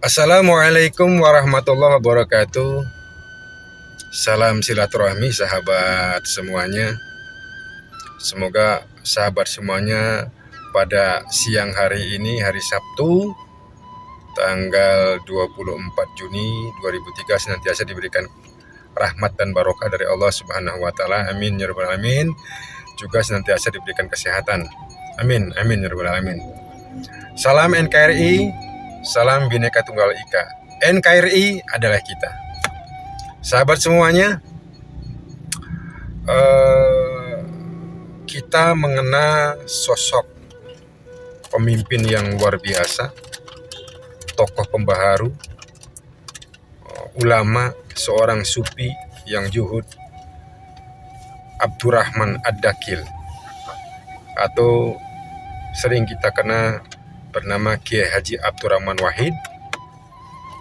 Assalamualaikum warahmatullahi wabarakatuh. Salam silaturahmi sahabat semuanya. Semoga sahabat semuanya pada siang hari ini, hari Sabtu, tanggal 24 Juni 2003 senantiasa diberikan rahmat dan barokah dari Allah Subhanahu wa taala. Amin ya rabbal alamin. Juga senantiasa diberikan kesehatan. Amin, amin ya rabbal alamin. Salam NKRI, salam Bhinneka Tunggal Ika. NKRI adalah kita. Sahabat semuanya, kita mengenal sosok pemimpin yang luar biasa, tokoh pembaharu, ulama, seorang sufi yang zuhud, Abdurrahman Ad-Dakil, atau sering kita kenal bernama Kiai Haji Abdurrahman Wahid,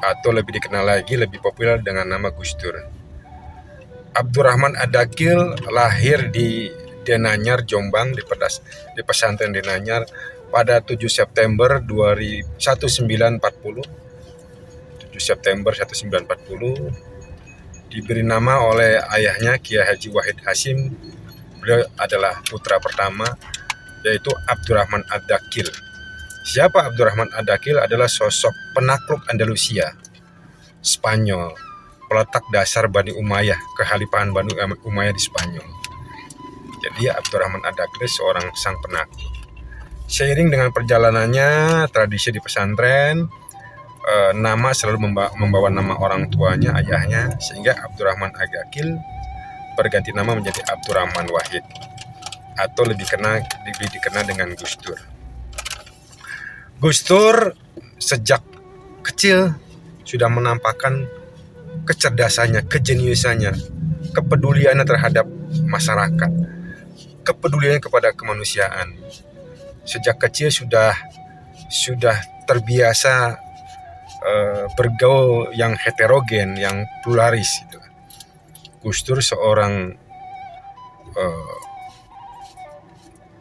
atau lebih dikenal lagi, lebih populer dengan nama Gus Dur. Abdurrahman Ad-Dakil lahir di Denanyar, Jombang, di pesantren Denanyar pada 7 September 1940. 7 September 1940 diberi nama oleh ayahnya Kiai Haji Wahid Hasyim. Beliau adalah putra pertama, yaitu Abdurrahman Ad-Dakil. Siapa Abdurrahman Ad-Dakil? Adalah sosok penakluk Andalusia, Spanyol, peletak dasar Bani Umayyah, kekhalifahan Bani Umayyah di Spanyol. Jadi Abdurrahman Ad-Dakil seorang sang penakluk. Seiring dengan perjalanannya, tradisi di pesantren, nama selalu membawa nama orang tuanya, ayahnya, sehingga Abdurrahman Ad-Dakil berganti nama menjadi Abdurrahman Wahid, atau lebih dikenal dengan Gus Dur. Gus Dur sejak kecil sudah menampakkan kecerdasannya, kejeniusannya, kepeduliannya terhadap masyarakat, kepeduliannya kepada kemanusiaan. Sejak kecil sudah terbiasa bergaul yang heterogen, yang pluralis. Gus Dur seorang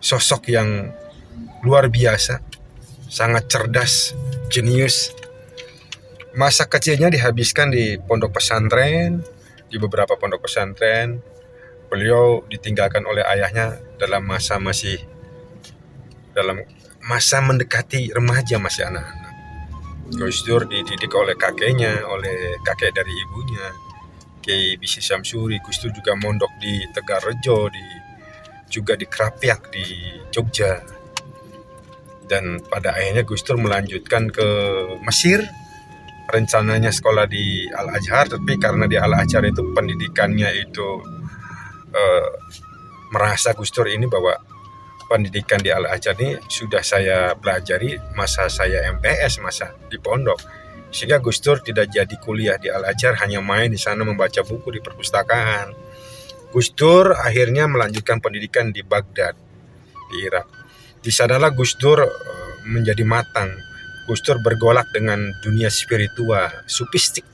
sosok yang luar biasa, sangat cerdas, jenius. Masa kecilnya dihabiskan di pondok pesantren, di beberapa pondok pesantren. Beliau ditinggalkan oleh ayahnya dalam masa mendekati remaja, masih anak-anak. Gus Dur dididik oleh kakeknya, oleh kakek dari ibunya, Kiai Bisi Samsuri. Gus Dur juga mondok di Tegarrejo, juga di Krapyak di Jogja. Dan pada akhirnya Gus Dur melanjutkan ke Mesir. Rencananya sekolah di Al-Azhar, tapi karena di Al-Azhar itu pendidikannya itu merasa Gus Dur ini bahwa pendidikan di Al-Azhar ini sudah saya pelajari masa saya MTS, masa di pondok, sehingga Gus Dur tidak jadi kuliah di Al-Azhar, hanya main di sana membaca buku di perpustakaan. Gus Dur akhirnya melanjutkan pendidikan di Baghdad, di Irak. Di sanalah Gus Dur menjadi matang. Gus Dur bergolak dengan dunia spiritual, sufistik.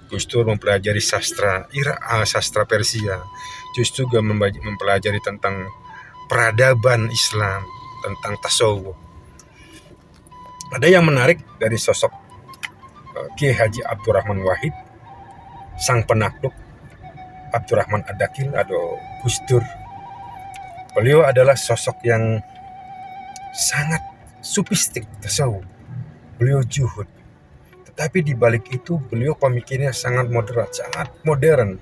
Gus Dur mempelajari sastra Irak, sastra Persia. Gus Dur juga mempelajari tentang peradaban Islam, tentang tasawuf. Ada yang menarik dari sosok Kiai Haji Abdurrahman Wahid, sang penakluk Abdurrahman Ad-Dakil atau Gus Dur. Beliau adalah sosok yang sangat sufistik, tasawuf. Beliau zuhud. Tetapi di balik itu beliau pemikirannya sangat moderat, sangat modern.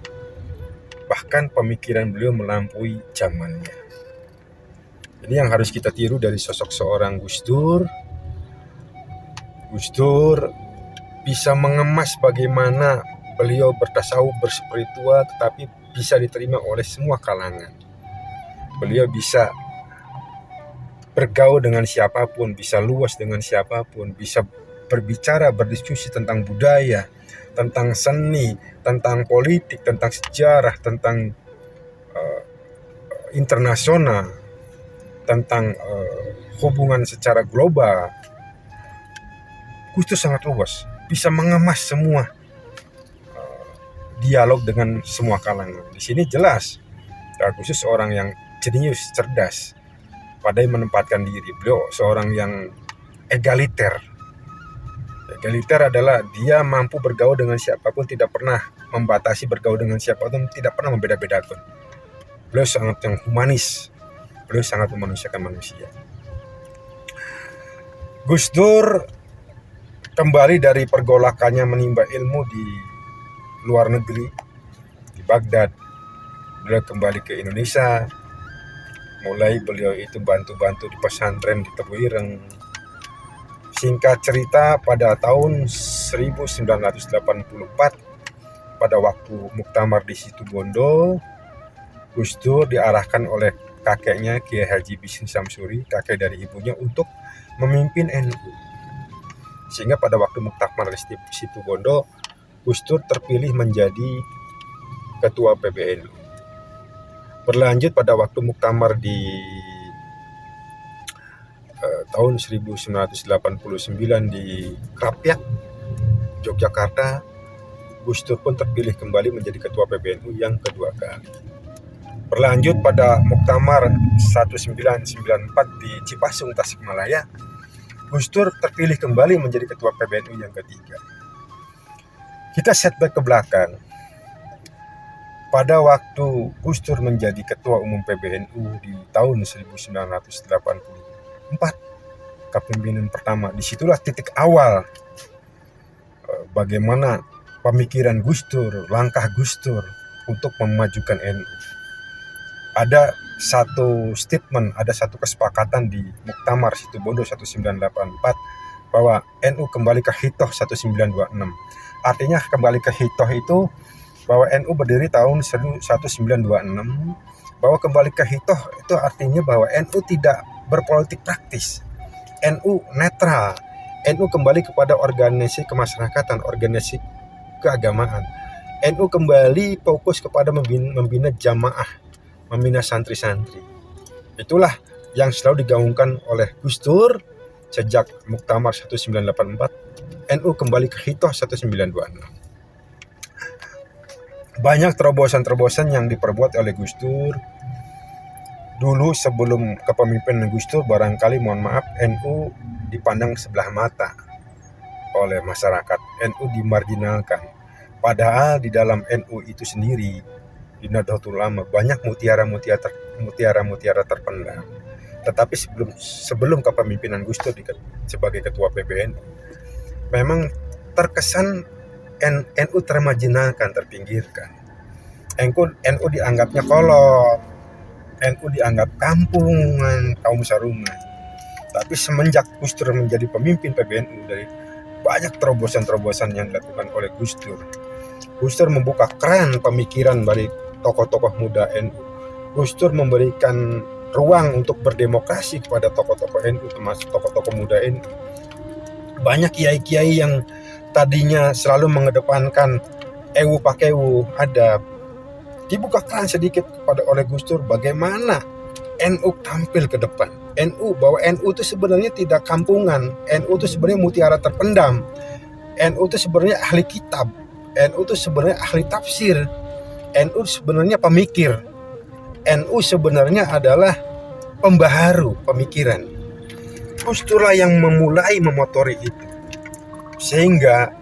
Bahkan pemikiran beliau melampaui zamannya. Ini yang harus kita tiru dari sosok seorang Gus Dur. Gus Dur bisa mengemas bagaimana beliau bertasawuf, berspiritual, tetapi bisa diterima oleh semua kalangan. Beliau bisa bergaul dengan siapapun, bisa luas dengan siapapun, bisa berbicara, berdiskusi tentang budaya, tentang seni, tentang politik, tentang sejarah, tentang internasional, tentang hubungan secara global. Gus Dur sangat luas, bisa mengemas semua dialog dengan semua kalangan. Di sini jelas Gus Dur seorang yang jenius, cerdas, pandai menempatkan diri. Beliau seorang yang egaliter, Egaliter adalah dia mampu bergaul dengan siapapun, tidak pernah membatasi bergaul dengan siapapun, tidak pernah membeda-bedakan. Beliau sangat yang humanis, beliau sangat memanusiakan manusia. Gus Dur kembali dari pergolakannya menimba ilmu di luar negeri, di Baghdad. Beliau kembali ke Indonesia, mulai beliau itu bantu-bantu di pesantren di Tebu Ireng. Singkat cerita, pada tahun 1984, pada waktu muktamar di Situbondo, Gus Dur diarahkan oleh kakeknya Kiai Haji Bisri Samsuri, kakek dari ibunya, untuk memimpin NU. Sehingga pada waktu muktamar di Situbondo, Gus Dur terpilih menjadi ketua PBNU. Berlanjut pada waktu muktamar di tahun 1989 di Krapyak, Yogyakarta, Gus Dur pun terpilih kembali menjadi ketua PBNU yang kedua kali. Berlanjut pada muktamar 1994 di Cipasung, Tasikmalaya, Gus Dur terpilih kembali menjadi ketua PBNU yang ketiga. Kita setback ke belakang. Pada waktu Gus Dur menjadi ketua umum PBNU di tahun 1984, kepemimpinan pertama, disitulah titik awal bagaimana pemikiran Gus Dur, langkah Gus Dur untuk memajukan NU. Ada satu statement, ada satu kesepakatan di Muktamar Situbondo 1984 bahwa NU kembali ke Hitoh 1926. Artinya kembali ke Hitoh itu bahwa NU berdiri tahun 1926, bahwa kembali ke Hitoh itu artinya bahwa NU tidak berpolitik praktis, NU netral, NU kembali kepada organisasi kemasyarakatan, organisasi keagamaan, NU kembali fokus kepada membina jamaah, membina santri-santri. Itulah yang selalu digaungkan oleh Gus Dur sejak Muktamar 1984, NU kembali ke Hitoh 1926. Banyak terobosan-terobosan yang diperbuat oleh Gus Dur. Dulu sebelum kepemimpinan Gus Dur, barangkali mohon maaf, NU dipandang sebelah mata oleh masyarakat. NU dimarginalkan. Padahal di dalam NU itu sendiri, di Nahdlatul Ulama, banyak mutiara-mutiara terpendam. Tetapi sebelum kepemimpinan Gus Dur sebagai ketua PBNU, memang terkesan NU termarginalkan, terpinggirkan. NU dianggapnya kolot, NU dianggap kampungan, kaum sarungan. Tapi semenjak Gus Dur menjadi pemimpin PBNU, dari banyak terobosan-terobosan yang dilakukan oleh Gus Dur. Gus Dur membuka keran pemikiran bagi tokoh-tokoh muda NU. Gus Dur memberikan ruang untuk berdemokrasi kepada tokoh-tokoh NU, termasuk tokoh-tokoh muda NU. Banyak kiai-kiai yang tadinya selalu mengedepankan ewu pakewu, adab, dibuka keran sedikit oleh Gus Dur bagaimana NU tampil ke depan. Bahwa NU itu sebenarnya tidak kampungan, NU itu sebenarnya mutiara terpendam, NU itu sebenarnya ahli kitab, NU itu sebenarnya ahli tafsir, NU sebenarnya pemikir, NU sebenarnya adalah pembaharu pemikiran. Gus Dur lah yang memotori itu, sehingga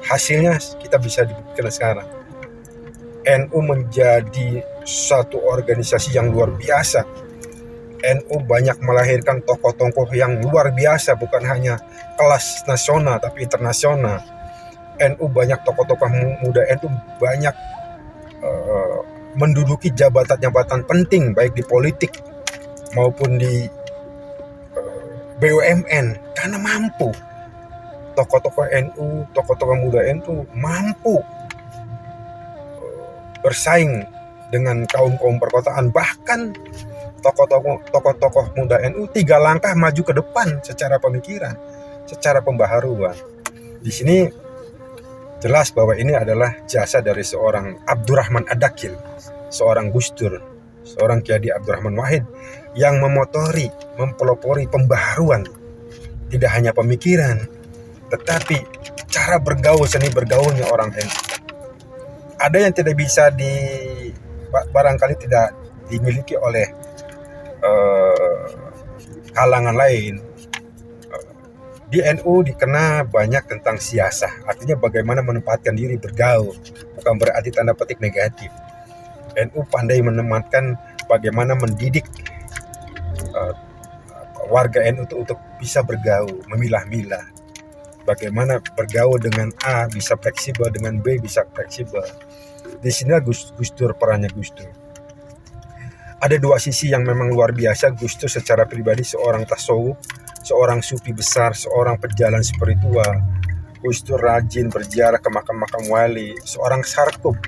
hasilnya kita bisa dibuktikan sekarang. NU menjadi satu organisasi yang luar biasa. NU banyak melahirkan tokoh-tokoh yang luar biasa, bukan hanya kelas nasional tapi internasional. NU banyak tokoh-tokoh muda NU banyak menduduki jabatan-jabatan penting baik di politik maupun di BUMN karena mampu. Tokoh-tokoh NU, tokoh-tokoh muda NU mampu bersaing dengan kaum-kaum perkotaan. Bahkan tokoh-tokoh muda NU 3 langkah maju ke depan secara pemikiran, secara pembaharuan. Di sini jelas bahwa ini adalah jasa dari seorang Abdurrahman Ad-Dakil, seorang Gus Dur, seorang Kiai Abdurrahman Wahid yang memotori, mempelopori pembaharuan, tidak hanya pemikiran, tetapi cara bergaul, seni bergaulnya orang NU. Ada yang tidak bisa barangkali tidak dimiliki oleh kalangan lain. Di NU dikenal banyak tentang siasah, artinya bagaimana menempatkan diri bergaul, bukan berarti tanda petik negatif. NU pandai menempatkan bagaimana mendidik warga NU itu untuk bisa bergaul, memilah-milah. Bagaimana bergaul dengan A bisa fleksibel, dengan B bisa fleksibel. Di sini Gus Dur, perannya Gus Dur. Ada dua sisi yang memang luar biasa. Gus Dur secara pribadi seorang tasawuf, seorang sufi besar, seorang pejalan spiritual. Gus Dur rajin berziarah ke makam-makam wali, seorang sarkup.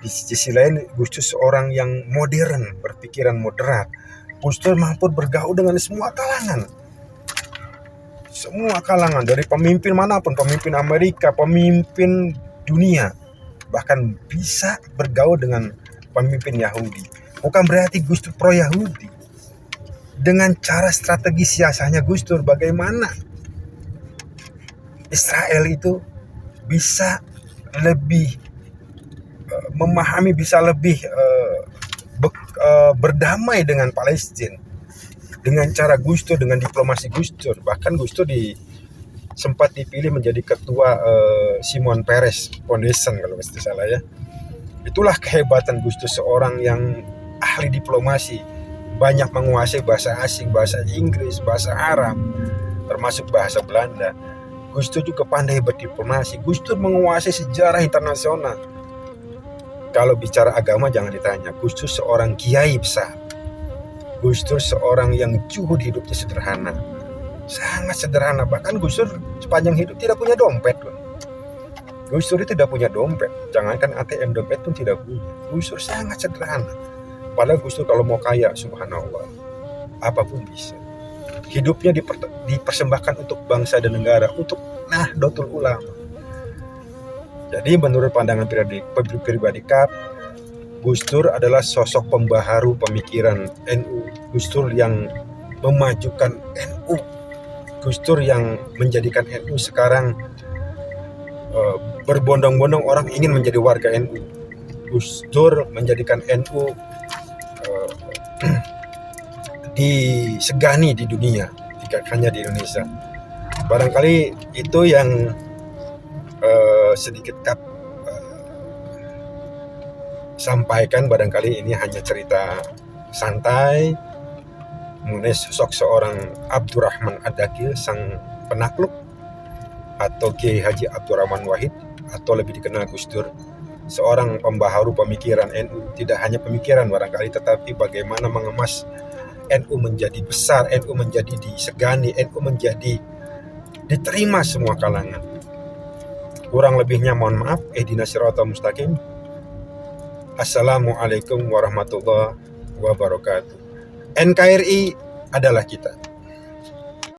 Di sisi lain Gus Dur seorang yang modern, berpikiran moderat. Gus Dur mampu bergaul dengan semua kalangan. Semua kalangan, dari pemimpin manapun, pemimpin Amerika, pemimpin dunia, bahkan bisa bergaul dengan pemimpin Yahudi. Bukan berarti Gus Dur pro Yahudi. Dengan cara strategi siasahnya Gus Dur, bagaimana Israel itu bisa lebih memahami, bisa lebih berdamai dengan Palestina dengan cara Gus Dur, dengan diplomasi Gus Dur. Bahkan Gus Dur sempat dipilih menjadi ketua Shimon Peres Foundation kalau tidak salah ya. Itulah kehebatan Gus Dur, seorang yang ahli diplomasi, banyak menguasai bahasa asing, bahasa Inggris, bahasa Arab, termasuk bahasa Belanda. Gus Dur juga pandai berdiplomasi. Gus Dur menguasai sejarah internasional. Kalau bicara agama jangan ditanya. Gus Dur seorang kiai besar. Gus Dur seorang yang juhud hidupnya sederhana, sangat sederhana. Bahkan Gus Dur sepanjang hidup tidak punya dompet. Gus Dur itu tidak punya dompet, jangankan ATM, dompet pun tidak punya. Gus Dur sangat sederhana. Padahal Gus Dur kalau mau kaya, subhanallah, apapun bisa. Hidupnya dipersembahkan untuk bangsa dan negara, untuk Nahdlatul Ulama. Jadi menurut pandangan pribadi Kap, Gus Dur adalah sosok pembaharu pemikiran NU. Gus Dur yang memajukan NU. Gus Dur yang menjadikan NU sekarang berbondong-bondong orang ingin menjadi warga NU. Gus Dur menjadikan NU disegani di dunia, tidak hanya di Indonesia. Barangkali itu yang sedikit Kap sampaikan. Barangkali ini hanya cerita santai mengenai sosok seorang Abdurrahman Ad-Dakil, sang penakluk, atau Kiai Haji Abdurrahman Wahid, atau lebih dikenal Gus Dur, seorang pembaharu pemikiran NU. Tidak hanya pemikiran barangkali, tetapi bagaimana mengemas NU menjadi besar, NU menjadi disegani, NU menjadi diterima semua kalangan. Kurang lebihnya mohon maaf. Ihdinas siratal mustaqim. Assalamualaikum warahmatullahi wabarakatuh. NKRI adalah kita.